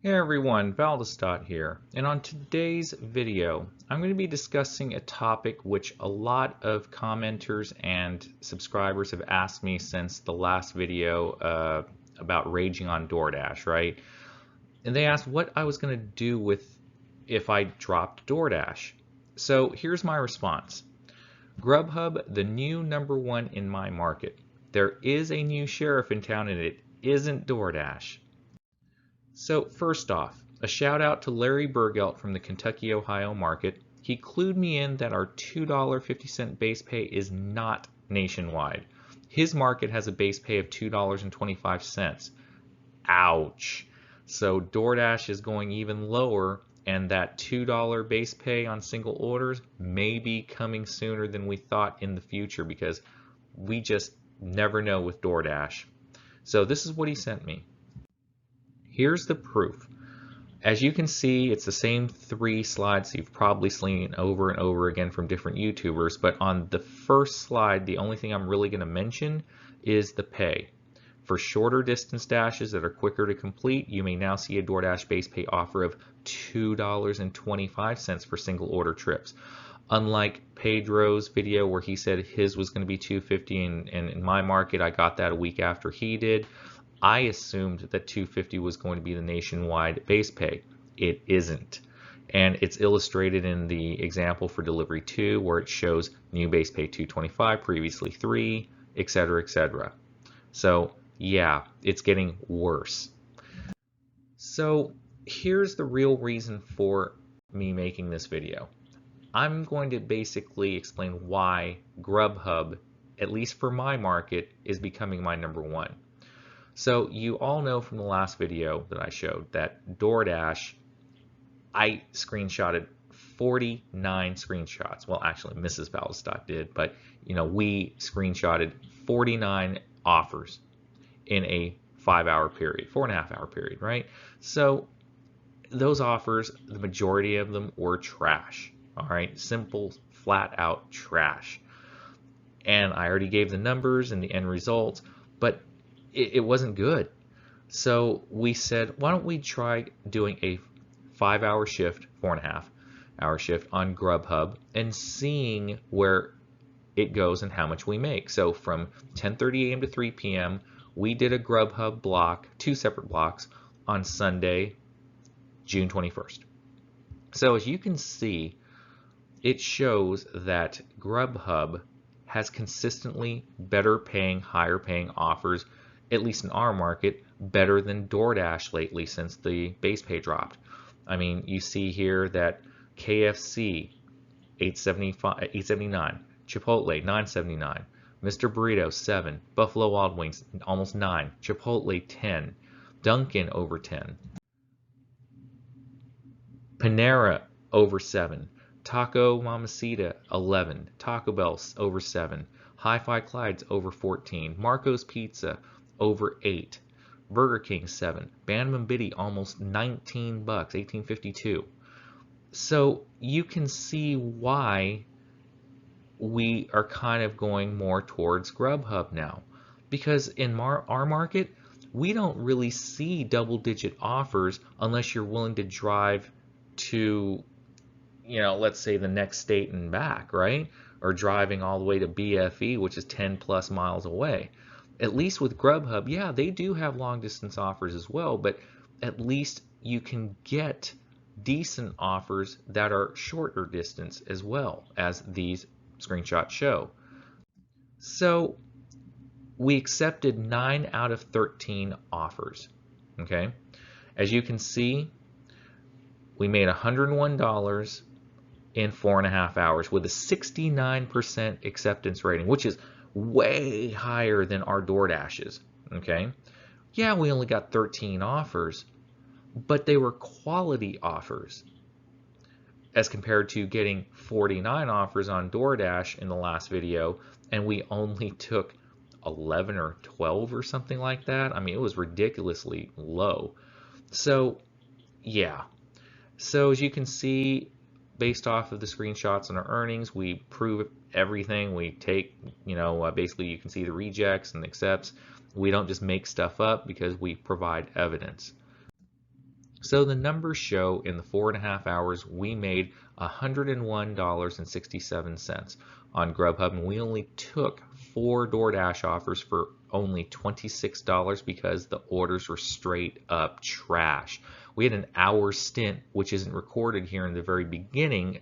Hey everyone, Valdestot here, and on today's video I'm going to be discussing a topic which a lot of commenters and subscribers have asked me since the last video about raging on Doordash, right? And they asked what I was going to do with if I dropped Doordash. So here's my response. GrubHub, the new #1 in my market. There is a new sheriff in town and it isn't Doordash. So first off, a shout out to Larry Burgelt from the Kentucky, Ohio market. He clued me in that our $2.50 base pay is not nationwide. His market has a base pay of $2.25. Ouch. So DoorDash is going even lower, and that $2 base pay on single orders may be coming sooner than we thought in the future because we just never know with DoorDash. So this is what he sent me. Here's the proof. As you can see, it's the same 3 slides you've probably seen over and over again from different YouTubers, but on the first slide, the only thing I'm really going to mention is the pay. For shorter distance dashes that are quicker to complete, you may now see a DoorDash base pay offer of $2.25 for single order trips. Unlike Pedro's video where he said his was going to be $2.50, and in my market I got that a week after he did. I assumed that $2.50 was going to be the nationwide base pay. It isn't. And it's illustrated in the example for delivery 2 where it shows new base pay $2.25, previously $3, etc., etc. So yeah, it's getting worse. So here's the real reason for me making this video. I'm going to basically explain why GrubHub, at least for my market, is becoming my #1. So you all know from the last video that I showed that DoorDash, I screenshotted 49 screenshots. Well, actually Mrs. Valdestot did, but we screenshotted 49 offers in a 5-hour period, 4.5-hour period, right? So those offers, the majority of them were trash. All right, simple, flat out trash. And I already gave the numbers and the end results, but it wasn't good. So we said, why don't we try doing a 5-hour shift, 4.5-hour shift on GrubHub and seeing where it goes and how much we make. So from 10:30 a.m. to 3 p.m. we did a GrubHub block, 2 separate blocks on Sunday, June 21st. So as you can see, it shows that GrubHub has consistently better paying, higher paying offers, at least in our market, better than DoorDash lately since the base pay dropped. I mean, you see here that KFC $8.79, Chipotle $9.79, Mr. Burrito $7, Buffalo Wild Wings almost $9, Chipotle $10, Dunkin' over $10, Panera over $7, Taco Mamacita $11, Taco Bell over $7, Hi-Fi Clyde's over $14, Marco's Pizza over $8, Burger King $7, Bantam and Biddy almost $19, $18.52. So you can see why we are kind of going more towards GrubHub now, because in our market we don't really see double-digit offers unless you're willing to drive to, let's say the next state and back, right? Or driving all the way to BFE, which is 10 plus miles away. At least with GrubHub, yeah, they do have long distance offers as well, but at least you can get decent offers that are shorter distance as well, as these screenshots show. So we accepted 9 out of 13 offers. Okay, as you can see, we made $101 in 4.5 hours with a 69% acceptance rating, which is way higher than our DoorDashes. Okay, yeah, we only got 13 offers, but they were quality offers as compared to getting 49 offers on DoorDash in the last video, and we only took 11 or 12 or something like that. I mean, it was ridiculously low. So yeah, so as you can see, based off of the screenshots and our earnings, we prove everything. We take, basically you can see the rejects and accepts. We don't just make stuff up because we provide evidence. So the numbers show in the 4.5 hours we made $101.67 on GrubHub, and we only took 4 DoorDash offers for only $26 because the orders were straight up trash. We had an hour stint, which isn't recorded here in the very beginning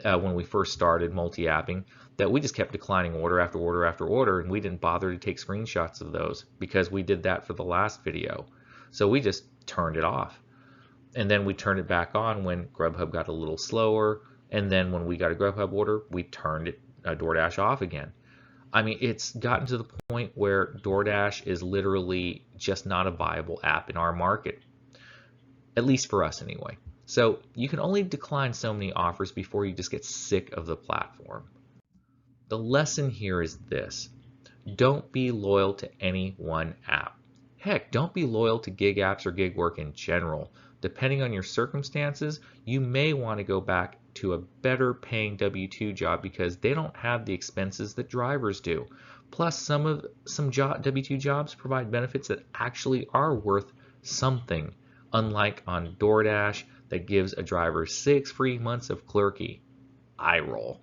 when we first started multi-apping, that we just kept declining order after order after order, and we didn't bother to take screenshots of those because we did that for the last video. So we just turned it off. And then we turned it back on when GrubHub got a little slower. And then when we got a GrubHub order, we turned it DoorDash off again. I mean, it's gotten to the point where DoorDash is literally just not a viable app in our market, at least for us anyway. So you can only decline so many offers before you just get sick of the platform. The lesson here is this: don't be loyal to any one app. Heck, don't be loyal to gig apps or gig work in general. Depending on your circumstances, you may want to go back to a better paying W-2 job because they don't have the expenses that drivers do. Plus, some W-2 jobs provide benefits that actually are worth something, unlike on DoorDash that gives a driver 6 free months of clerky. Eye roll.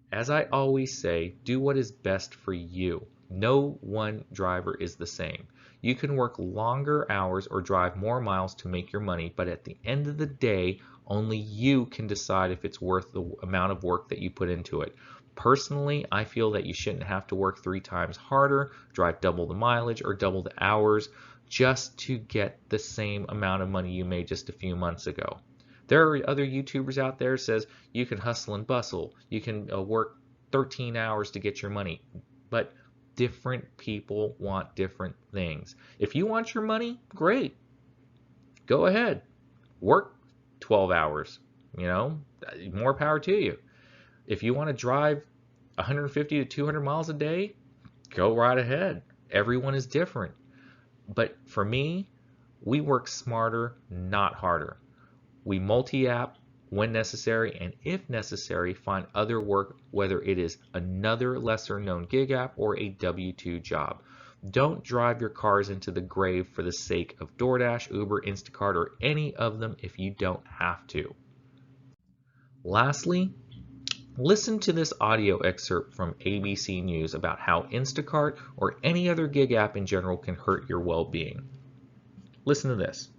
As I always say, do what is best for you. No one driver is the same. You can work longer hours or drive more miles to make your money, but at the end of the day, only you can decide if it's worth the amount of work that you put into it. Personally, I feel that you shouldn't have to work 3 times harder, drive double the mileage or double the hours just to get the same amount of money you made just a few months ago. There are other YouTubers out there that says you can hustle and bustle, you can work 13 hours to get your money, but different people want different things. If you want your money, great. Go ahead. Work 12 hours. More power to you. If you want to drive 150 to 200 miles a day, go right ahead. Everyone is different. But for me, we work smarter, not harder. We multi-app when necessary, and if necessary, find other work, whether it is another lesser known gig app or a W-2 job. Don't drive your cars into the grave for the sake of DoorDash, Uber, Instacart, or any of them if you don't have to. Lastly, listen to this audio excerpt from ABC News about how Instacart or any other gig app in general can hurt your well-being. Listen to this.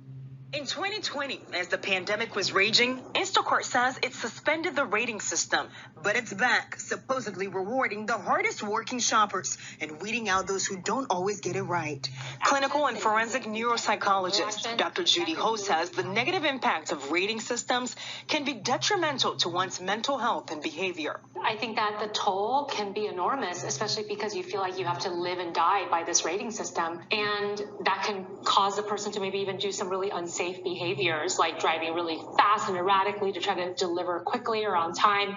In 2020, as the pandemic was raging, Instacart says it suspended the rating system, but it's back, supposedly rewarding the hardest working shoppers and weeding out those who don't always get it right. Clinical and forensic neuropsychologist Dr. Judy Ho says the negative impact of rating systems can be detrimental to one's mental health and behavior. I think that the toll can be enormous, especially because you feel like you have to live and die by this rating system, and that can cause a person to maybe even do some really unsafe behaviors like driving really fast and erratically to try to deliver quickly or on time.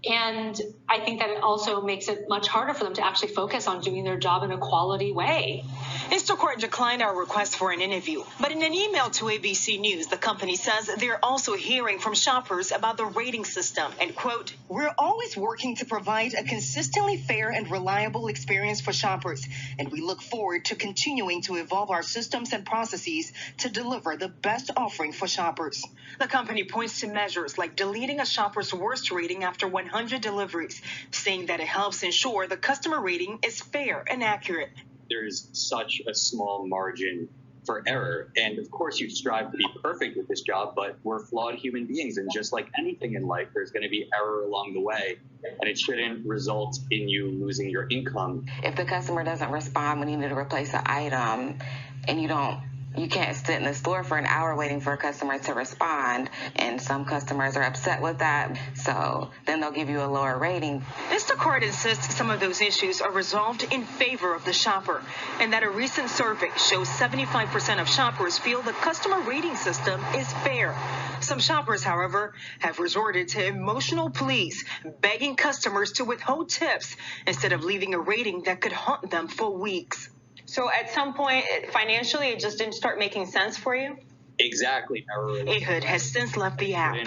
And I think that it also makes it much harder for them to actually focus on doing their job in a quality way. Instacart declined our request for an interview, but in an email to ABC News, the company says they're also hearing from shoppers about the rating system and, quote, "We're always working to provide a consistently fair and reliable experience for shoppers, and we look forward to continuing to evolve our systems and processes to deliver the best offering for shoppers." The company points to measures like deleting a shopper's worst rating after 100 deliveries, saying that it helps ensure the customer rating is fair and accurate. There's such a small margin for error. And of course, you strive to be perfect with this job, but we're flawed human beings. And just like anything in life, there's going to be error along the way. And it shouldn't result in you losing your income. If the customer doesn't respond when you need to replace an item and you can't sit in the store for an hour waiting for a customer to respond, and some customers are upset with that, so then they'll give you a lower rating. Instacart insists some of those issues are resolved in favor of the shopper, and that a recent survey shows 75% of shoppers feel the customer rating system is fair. Some shoppers, however, have resorted to emotional pleas, begging customers to withhold tips instead of leaving a rating that could haunt them for weeks. So at some point, financially, it just didn't start making sense for you? Exactly. Ehud has since left the app.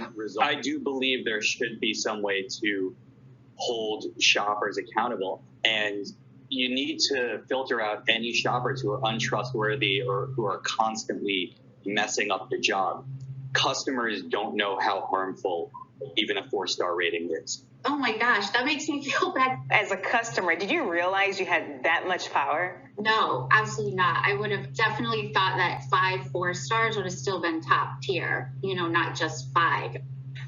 I do believe there should be some way to hold shoppers accountable. And you need to filter out any shoppers who are untrustworthy or who are constantly messing up the job. Customers don't know how harmful even a 4-star rating is. Oh my gosh, that makes me feel bad. As a customer, did you realize you had that much power? No, absolutely not. I would have definitely thought that 5 4-stars would have still been top tier, not just 5.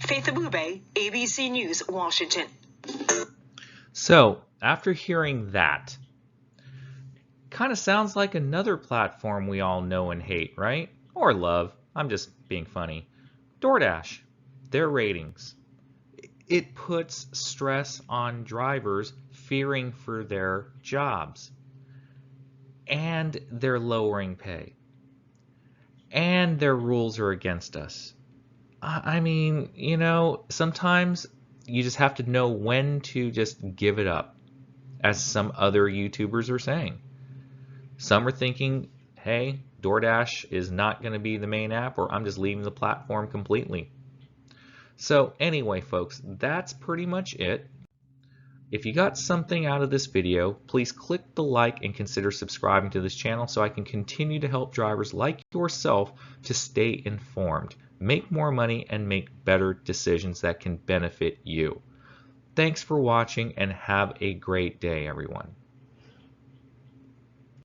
Faith Abube, ABC News, Washington. So, after hearing that, kind of sounds like another platform we all know and hate, right? Or love. I'm just being funny. Doordash, their ratings. It puts stress on drivers fearing for their jobs. And they're lowering pay. And their rules are against us. I mean, sometimes you just have to know when to just give it up, as some other YouTubers are saying. Some are thinking, hey, DoorDash is not going to be the main app, or I'm just leaving the platform completely. So anyway, folks, that's pretty much it. If you got something out of this video, please click the like and consider subscribing to this channel so I can continue to help drivers like yourself to stay informed, make more money, and make better decisions that can benefit you. Thanks for watching and have a great day, everyone.